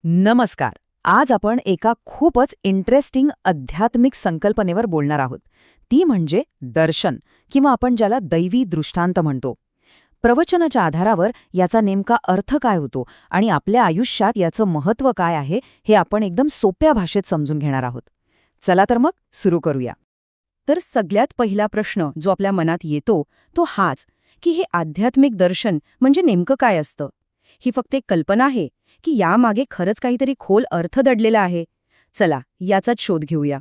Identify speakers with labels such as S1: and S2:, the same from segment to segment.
S1: नमस्कार. आज आपण एका खूपच इंटरेस्टिंग आध्यात्मिक संकल्पनेवर बोलणार आहोत. ती म्हणजे दर्शन किंवा आपण ज्याला दैवी दृष्टांत म्हणतो. प्रवचनाच्या आधारावर याचा नेमका अर्थ काय होतो आणि आपल्या आयुष्यात याचं महत्त्व काय आहे हे आपण एकदम सोप्या भाषेत समजून घेणार आहोत. चला तर मग सुरू करूया. तर सगळ्यात पहिला प्रश्न जो आपल्या मनात येतो तो हाच, की हे आध्यात्मिक दर्शन म्हणजे नेमकं काय असतं? ही फक्त एक कल्पना आहे की यामागे खरंच काहीतरी खोल अर्थ दडलेला आहे? चला याचाच शोध घेऊया.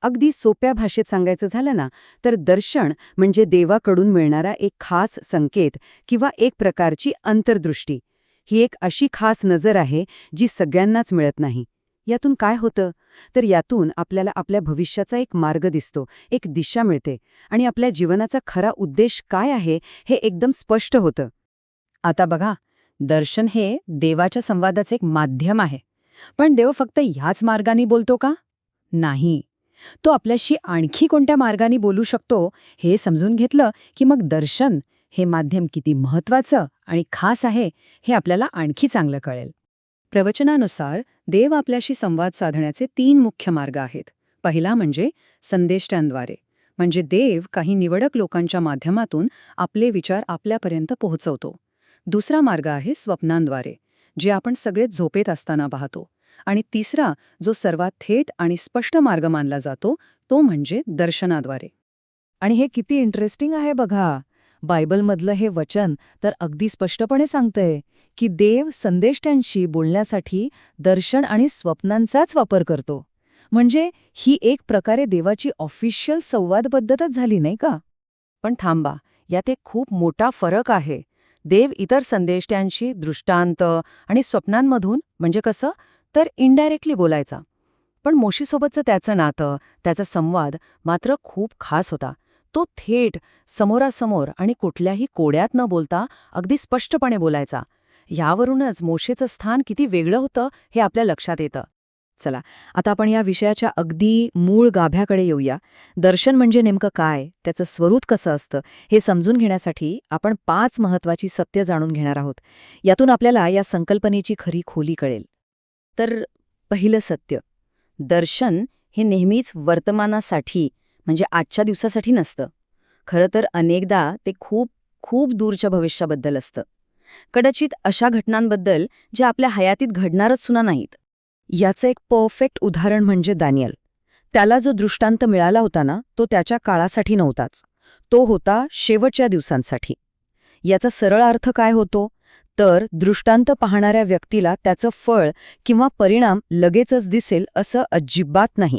S1: अगदी सोप्या भाषेत सांगायचं झालं ना, तर दर्शन म्हणजे देवाकडून मिळणारा एक खास संकेत किंवा एक प्रकारची अंतर्दृष्टी. ही एक अशी खास नजर आहे जी सगळ्यांनाच मिळत नाही. यातून काय होतं? तर यातून आपल्याला आपल्या भविष्याचा एक मार्ग दिसतो, एक दिशा मिळते आणि आपल्या जीवनाचा खरा उद्देश काय आहे हे एकदम स्पष्ट होतं. आता बघा, दर्शन हे देवाच्या संवादाचे एक माध्यम आहे. पण देव फक्त ह्याच मार्गाने बोलतो का? नाही. तो आपल्याशी आणखी कोणत्या मार्गाने बोलू शकतो हे समजून घेतलं की मग दर्शन हे माध्यम किती महत्वाचं आणि खास आहे हे आपल्याला आणखी चांगलं कळेल. प्रवचनानुसार देव आपल्याशी संवाद साधण्याचे 3 मुख्य मार्ग आहेत. पहिला म्हणजे संदेष्ट्यांद्वारे, म्हणजे देव काही निवडक लोकांच्या माध्यमातून आपले विचार आपल्यापर्यंत पोहोचवतो. दुसरा मार्ग आहे स्वप्नांद्वारे, जे आपण सगळे झोपेत असताना पाहतो. आणि तिसरा, जो सर्वात थेट आणि स्पष्ट मार्ग मानला जातो, तो म्हणजे दर्शनाद्वारे. आणि हे किती इंटरेस्टिंग आहे बघा. बायबलमधलं हे वचन तर अगदी स्पष्टपणे सांगतंय की देव संदेष्ट्यांशी बोलण्यासाठी दर्शन आणि स्वप्नांचाच वापर करतो. म्हणजे ही एक प्रकारे देवाची ऑफिशियल संवाद पद्धतच झाली, नाही का? पण थांबा, यात एक खूप मोठा फरक आहे. देव इतर संदेष्ट्यांशी दृष्टांत आणि स्वप्नांमधून, म्हणजे कसं, तर इनडायरेक्टली बोलायचा. पण मोशीसोबतचं त्याचं नातं, त्याचा संवाद मात्र खूप खास होता. तो थेट, समोरासमोर आणि कुठल्याही कोड्यात न बोलता अगदी स्पष्टपणे बोलायचा. यावरूनच मोशेचं स्थान किती वेगळं होतं हे आपल्या लक्षात येतं. चला, आता आपण या विषयाच्या अगदी मूळ गाभ्याकडे येऊया. दर्शन म्हणजे नेमकं काय, त्याचं स्वरूप कसं असतं, हे समजून घेण्यासाठी आपण 5 महत्वाची सत्य जाणून घेणार आहोत. यातून आपल्याला या संकल्पनेची खरी खोली कळेल. तर पहिलं सत्य, दर्शन हे नेहमीच वर्तमानासाठी, म्हणजे आजच्या दिवसासाठी नसतं. खरं तर अनेकदा ते खूप खूप दूरच्या भविष्याबद्दल असतं. कदाचित अशा घटनांबद्दल ज्या आपल्या हयातीत घडणारच सुद्धा नाहीत. याचं एक परफेक्ट उदाहरण म्हणजे दानियल. त्याला जो दृष्टांत मिळाला होता ना, तो त्याच्या काळासाठी नव्हताच. तो होता शेवटच्या दिवसांसाठी. याचा सरळ अर्थ काय होतो? तर दृष्टांत पाहणाऱ्या व्यक्तीला त्याचं फळ किंवा परिणाम लगेचच दिसेल असं अजिबात नाही.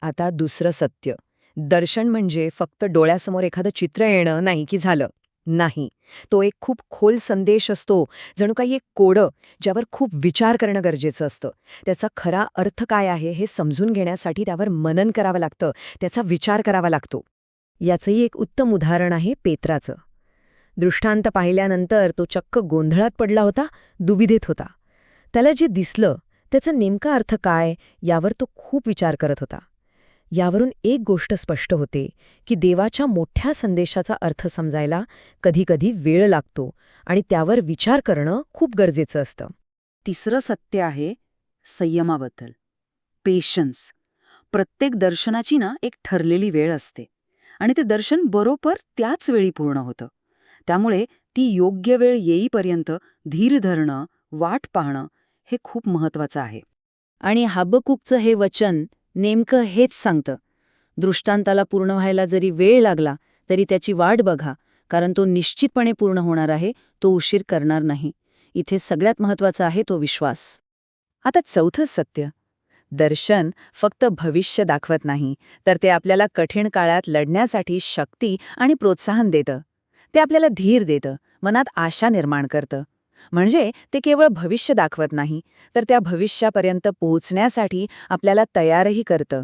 S1: आता दुसरं सत्य, दर्शन म्हणजे फक्त डोळ्यासमोर एखादं चित्र येणं नाही की झालं. नाही, तो एक खूप खोल संदेश असतो, जणू काही एक कोडं, ज्यावर खूप विचार करणं गरजेचं असतं. त्याचा खरा अर्थ काय आहे हे समजून घेण्यासाठी त्यावर मनन करावं लागतं, त्याचा विचार करावा लागतो. याचंही एक उत्तम उदाहरण आहे पेत्राचं. दृष्टांत पाहिल्यानंतर तो चक्क गोंधळात पडला होता, दुविधेत होता. त्याला जे दिसलं त्याचा नेमका अर्थ काय यावर तो खूप विचार करत होता. यावरून एक गोष्ट स्पष्ट होते की देवाच्या मोठ्या संदेशाचा अर्थ समजायला कधीकधी वेळ लागतो आणि त्यावर विचार करणं खूप गरजेचं असतं. तिसरं सत्य आहे संयमाबद्दल, पेशन्स. प्रत्येक दर्शनाची ना एक ठरलेली वेळ असते आणि ते दर्शन बरोबर त्याच वेळी पूर्ण होतं. त्यामुळे ती योग्य वेळ येईपर्यंत धीर धरणं, वाट पाहणं हे खूप महत्वाचं आहे. आणि हबक्कूकचं हे वचन नेमकं हेच सांगतं. दृष्टांताला पूर्ण व्हायला जरी वेळ लागला तरी त्याची वाट बघा, कारण तो निश्चितपणे पूर्ण होणार आहे, तो उशीर करणार नाही. इथे सगळ्यात महत्वाचा आहे तो विश्वास. आता चौथं सत्य, दर्शन फक्त भविष्य दाखवत नाही, तर ते आपल्याला कठीण काळात लढण्यासाठी शक्ती आणि प्रोत्साहन देतं. ते आपल्याला धीर देतं, मनात आशा निर्माण करतं. म्हणजे ते केवळ भविष्य दाखवत नाही, तर त्या भविष्यापर्यंत पोहोचण्यासाठी आपल्याला तयारही करतं.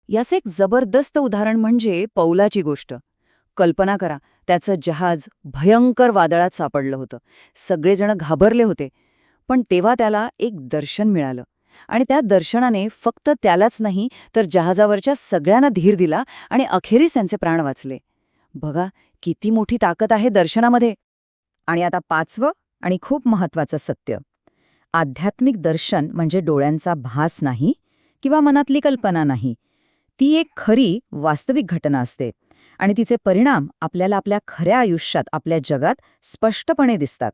S1: याचं एक जबरदस्त उदाहरण म्हणजे पौलाची गोष्ट. कल्पना करा, त्याचं जहाज भयंकर वादळात सापडलं होतं. सगळेजण घाबरले होते. पण तेव्हा त्याला एक दर्शन मिळालं आणि त्या दर्शनाने फक्त त्यालाच नाही तर जहाजावरच्या सगळ्यांना धीर दिला आणि अखेरीस त्यांचे प्राण वाचले. बघा, किती मोठी ताकद आहे दर्शनामध्ये. आणि आता 5वं आणि खूप महत्वाचं सत्य, आध्यात्मिक दर्शन म्हणजे डोळ्यांचा भास नाही किंवा मनातली कल्पना नाही. ती एक खरी, वास्तविक घटना असते आणि तिचे परिणाम आपल्याला आपल्या खऱ्या आयुष्यात, आपल्या जगात स्पष्टपणे दिसतात.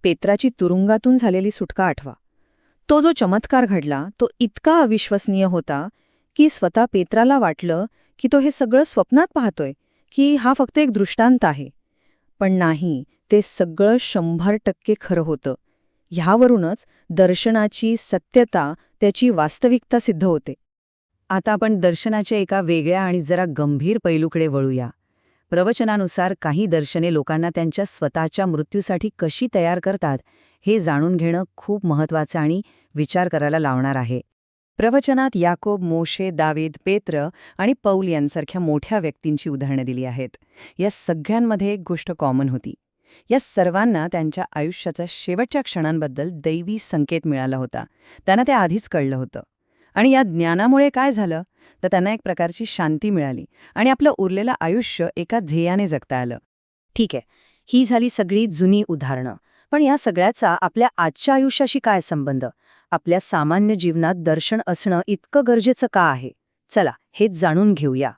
S1: पेत्राची तुरुंगातून झालेली सुटका आठवा. तो जो चमत्कार घडला तो इतका अविश्वसनीय होता की स्वतः पेत्राला वाटलं की तो हे सगळं स्वप्नात पाहतोय, की हा फक्त एक दृष्टांत आहे. पण नाही, ते सगळं 100% खरं होतं. ह्यावरूनच दर्शनाची सत्यता, त्याची वास्तविकता सिद्ध होते. आता आपण दर्शनाच्या एका वेगळ्या आणि जरा गंभीर पैलूकडे वळूया. प्रवचनानुसार काही दर्शने लोकांना त्यांच्या स्वतःच्या मृत्यूसाठी कशी तयार करतात हे जाणून घेणं खूप महत्त्वाचं आणि विचार करायला लावणार आहे. प्रवचनात याकोब, मोशे, दावीद, पेत्र आणि पौल यांसारख्या मोठ्या व्यक्तींची उदाहरणं दिली आहेत. या सगळ्यांमध्ये एक गोष्ट कॉमन होती. या सर्वांना त्यांच्या आयुष्याच्या शेवटच्या क्षणांबद्दल दैवी संकेत मिळाला होता. त्यांना ते आधीच कळलं होतं. आणि या ज्ञानामुळे काय झालं तर त्यांना एक प्रकारची शांती मिळाली आणि आपलं उरलेलं आयुष्य एका ध्येयाने जगता आलं. ठीक आहे, ही झाली सगळी जुनी उदाहरणं. पण या सगळ्याचा आपल्या आजच्या आयुष्याशी काय संबंध? आपल्या सामान्य जीवनात दर्शन असणं इतकं गरजेचं का आहे? चला, हेच जाणून घेऊया.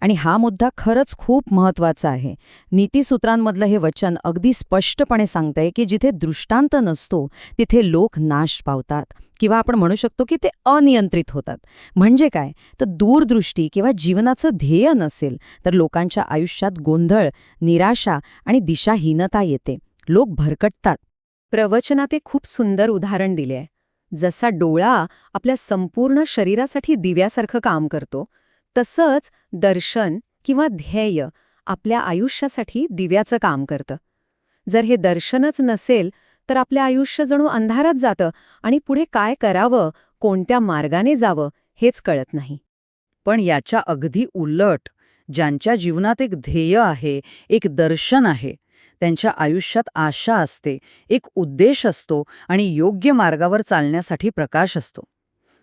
S1: आणि हा मुद्दा खरंच खूप महत्त्वाचा आहे. नीतिसूत्रांमधलं हे वचन अगदी स्पष्टपणे सांगतंय की जिथे दृष्टांत नसतो तिथे लोक नाश पावतात किंवा आपण म्हणू शकतो की ते अनियंत्रित होतात. म्हणजे काय तर दूरदृष्टी किंवा जीवनाचं ध्येय नसेल तर लोकांच्या आयुष्यात गोंधळ, निराशा आणि दिशाहीनता येते. लोक भरकटतात. प्रवचनात एक खूप सुंदर उदाहरण दिले आहे. जसा डोळा आपल्या संपूर्ण शरीरासाठी दिव्यासारखं काम करतो, तसंच दर्शन किंवा ध्येय आपल्या आयुष्यासाठी दिव्याचं काम करतं. जर हे दर्शनच नसेल तर आपलं आयुष्य जणू अंधारात जातं आणि पुढे काय करावं, कोणत्या मार्गाने जावं हेच कळत नाही. पण याच्या अगदी उलट, ज्यांच्या जीवनात एक ध्येय आहे, एक दर्शन आहे, त्यांच्या आयुष्यात आशा असते, एक उद्देश असतो आणि योग्य मार्गावर चालण्यासाठी प्रकाश असतो.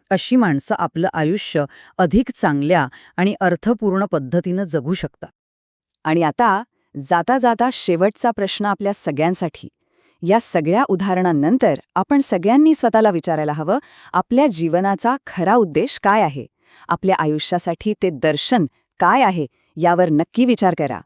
S1: अशी माणसं आपलं आयुष्य अधिक चांगल्या आणि अर्थपूर्ण पद्धतीनं जगू शकतात. आणि आता जाता जाता शेवटचा प्रश्न आपल्या सगळ्यांसाठी. या सगळ्या उदाहरणांनंतर आपण सगळ्यांनी स्वतःला विचारायला हवं, आपल्या जीवनाचा खरा उद्देश काय आहे? आपल्या आयुष्यासाठी ते दर्शन काय आहे यावर नक्की विचार करा.